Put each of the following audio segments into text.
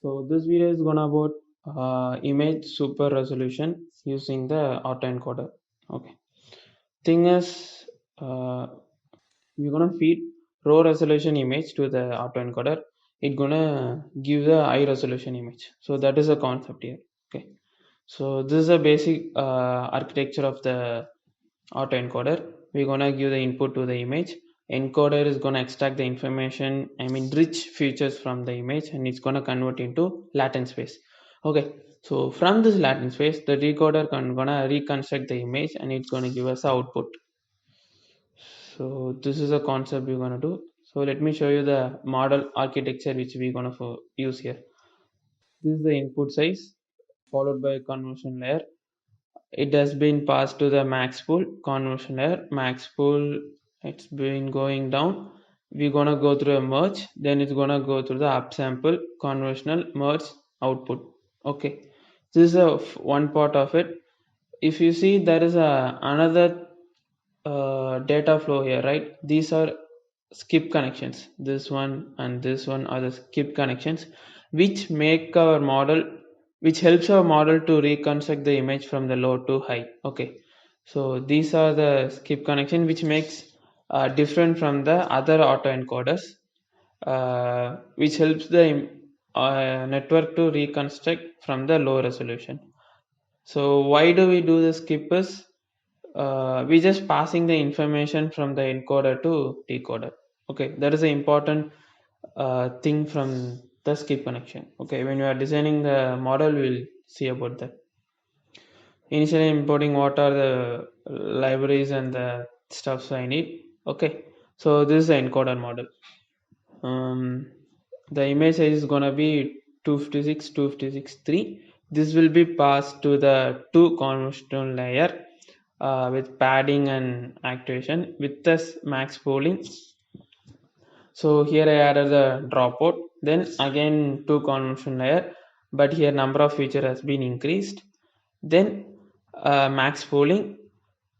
So this video is gonna about image super resolution using the autoencoder. Okay. Thing is, we're gonna feed raw resolution image to the autoencoder. It's gonna give the high resolution image. So that is a concept here. Okay. So this is a basic architecture of the autoencoder. We're gonna give the input to the image. Encoder is gonna extract the information, rich features from the image, and it's gonna convert into latent space. Okay, so from this latent space, the decoder gonna reconstruct the image, and it's gonna give us output. So this is a concept we're gonna do. So let me show you the model architecture which we're gonna use here. This is the input size followed by conversion layer. It has been passed to the max pool conversion layer. Max pool, it's been going down. We're gonna go through a merge, then it's gonna go through the upsample conversional merge output. Okay, this is one part of it. If you see, there is another data flow here, right? These are skip connections. This one and this one are the skip connections which make our model, which helps our model to reconstruct the image from the low to high. Okay, so these are the skip connection which makes different from the other autoencoders, which helps the network to reconstruct from the low resolution. So why do we do the skip is, we just passing the information from the encoder to decoder. Okay, that is an important thing from the skip connection. Okay, when you are designing the model, we'll see about that. Initially importing what are the libraries and the stuffs I need. Okay, so this is the encoder model. The image size is gonna be 256, 256, 3. This will be passed to the two convolutional layer with padding and activation with this max pooling. So here I added the dropout, then again two convolution layer, but here number of feature has been increased. Then max pooling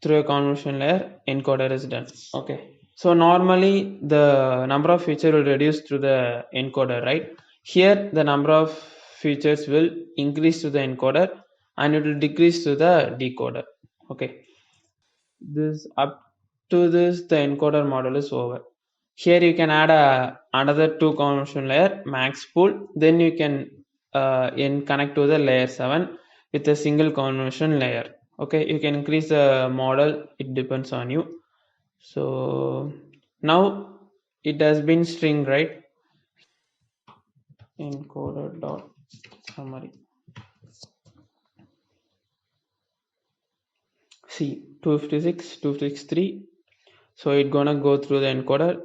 through a convolution layer, encoder is done. Okay. So normally the number of feature will reduce through the encoder, right? Here the number of features will increase to the encoder and it will decrease to the decoder. Okay. This up to this the encoder model is over. Here you can add another two convolution layer max pool, then you can connect to the layer 7 with a single convolution layer. Okay, you can increase the model, it depends on you. So now it has been string, right? Encoder dot summary. See 256, 263. So it's gonna go through the encoder.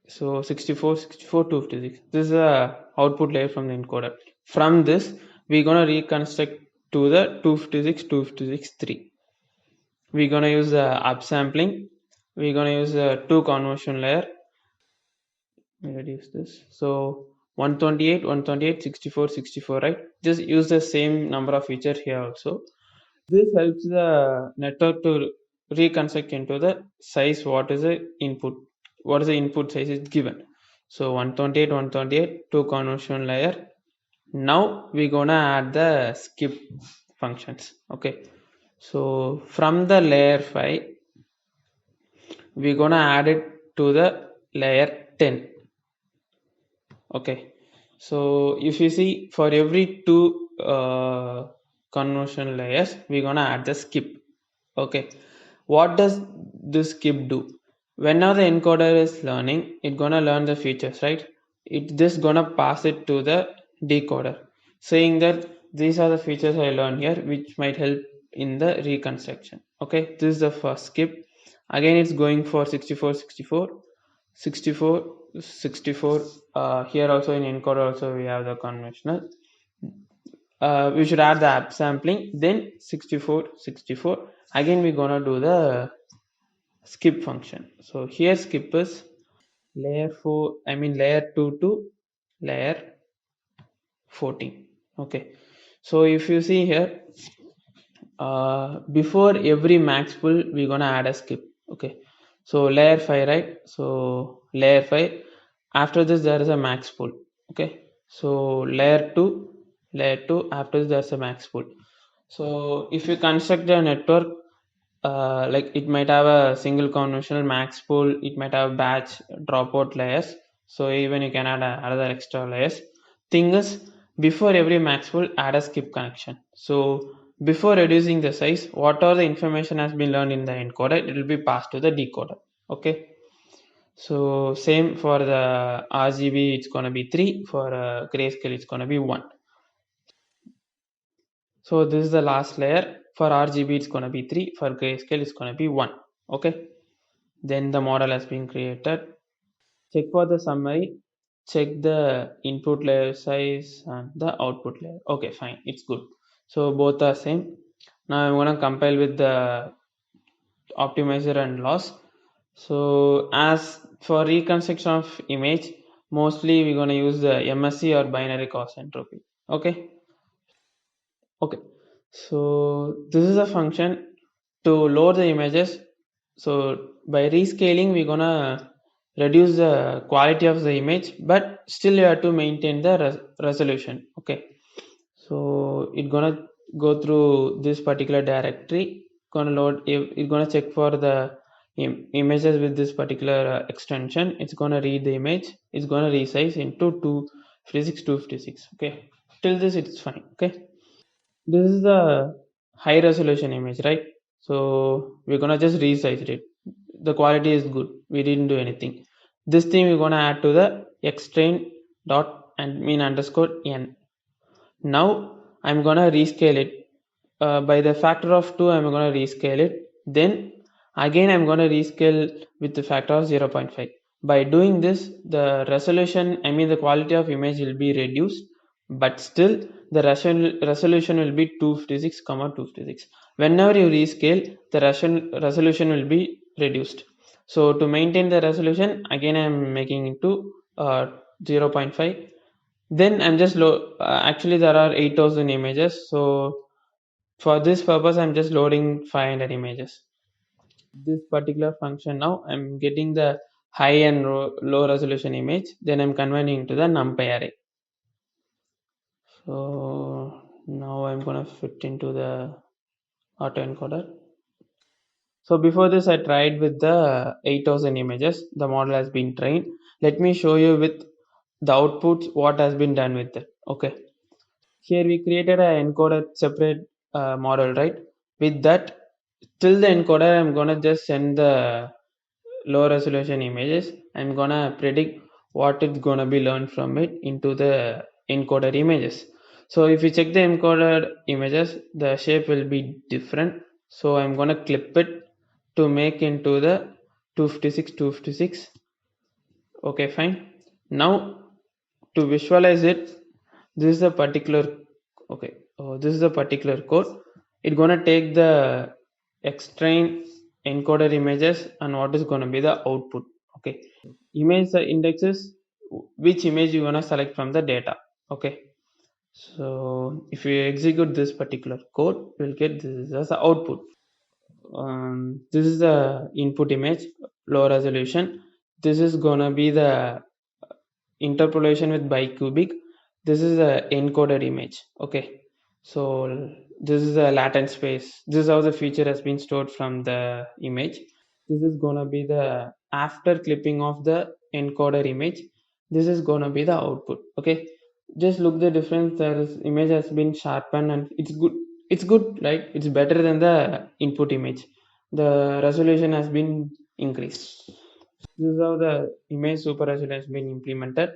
So 64, 64, 256. This is the output layer from the encoder. From this, we're gonna reconstruct to the 256, 256, 3. We're gonna use the upsampling. We're gonna use the two conversion layer. Let me reduce this. So 128, 128, 64, 64, right? Just use the same number of features here also. This helps the network to reconstruct into the size what is the input, what is the input size is given. So 128, 128, two conversion layer. Now we're gonna add the skip functions. Okay, so from the layer 5 we're gonna add it to the layer 10. Okay, so if you see, for every two conversion layers we're gonna add the skip. Okay, what does this skip do? Whenever the encoder is learning, it's gonna learn the features, right? It just gonna pass it to the decoder, saying that these are the features I learned here which might help in the reconstruction. Okay, this is the first skip. Again it's going for 64, 64, 64, 64. Here also in encoder also we have the conventional. We should add the upsampling, then 64, 64. Again we're gonna do the skip function. So here skip is layer 4, layer 2 to layer 14. Okay, so if you see here, before every max pool we're gonna add a skip. Okay, so layer 5, right? So layer 5, after this there is a max pool. Okay, So layer 2, after this there's a max pool. So if you construct a network, like it might have a single conventional max pool, it might have batch dropout layers. So even you can add another extra layers. Thing is, before every max pool, add a skip connection. So before reducing the size, whatever the information has been learned in the encoder, it will be passed to the decoder. Okay. So same for the RGB, it's gonna be 3. For grayscale, it's gonna be 1. So this is the last layer. For RGB, it's gonna be 3. For grayscale, it's gonna be 1. Okay. Then the model has been created. Check for the summary. Check the input layer size and the output layer. Okay, fine. It's good. So both are same. Now I'm gonna compile with the optimizer and loss. So as for reconstruction of image, mostly we're gonna use the MSE or binary cost entropy. Okay. Okay. So this is a function to load the images. So by rescaling, we're gonna reduce the quality of the image, but still you have to maintain the resolution. Okay. So it's gonna go through this particular directory, gonna load, it's gonna check for the images with this particular extension. It's gonna read the image, it's gonna resize into 256. Okay, till this it's fine. Okay, this is the high resolution image, right? So we're gonna just resize it. The quality is good, we didn't do anything. This thing we're gonna add to the xtrain dot and mean underscore n. Now I'm gonna rescale it by the factor of 2. I'm gonna rescale it, then again I'm gonna rescale with the factor of 0.5. By doing this, the resolution, I mean the quality of image will be reduced, but still the resolution will be 256, 256. Whenever you rescale, the resolution will be reduced. So to maintain the resolution, again I'm making into 0.5. Then I'm just actually there are 8000 images, so for this purpose I'm just loading 500 images. This particular function, now I'm getting the high and low resolution image, then I'm converting to the numpy array. So now I'm gonna fit into the autoencoder. So before this I tried with the 8000 images, the model has been trained. Let me show you with the outputs what has been done with it. Okay, here we created an encoder separate model, right? With that, till the encoder I'm gonna just send the low resolution images. I'm gonna predict what it's gonna be learned from it into the encoder images. So if you check the encoder images, the shape will be different. So I'm gonna clip it to make into the 256. Okay, fine. Now to visualize it, this is a particular, okay, this is a particular code. It's gonna take the xtrain encoder images and what is gonna be the output. Okay, image indexes, which image you gonna select from the data. Okay, so if you execute this particular code, we'll get this as the output. This is the input image, low resolution. This is gonna be the interpolation with bicubic. This is a encoded image. Okay, so this is a latent space. This is how the feature has been stored from the image. This is gonna be the after clipping of the encoder image. This is gonna be the output. Okay, just look the difference. There is image has been sharpened and it's good. It's good, right? It's better than the input image. The resolution has been increased. This is how the image super resolution has been implemented.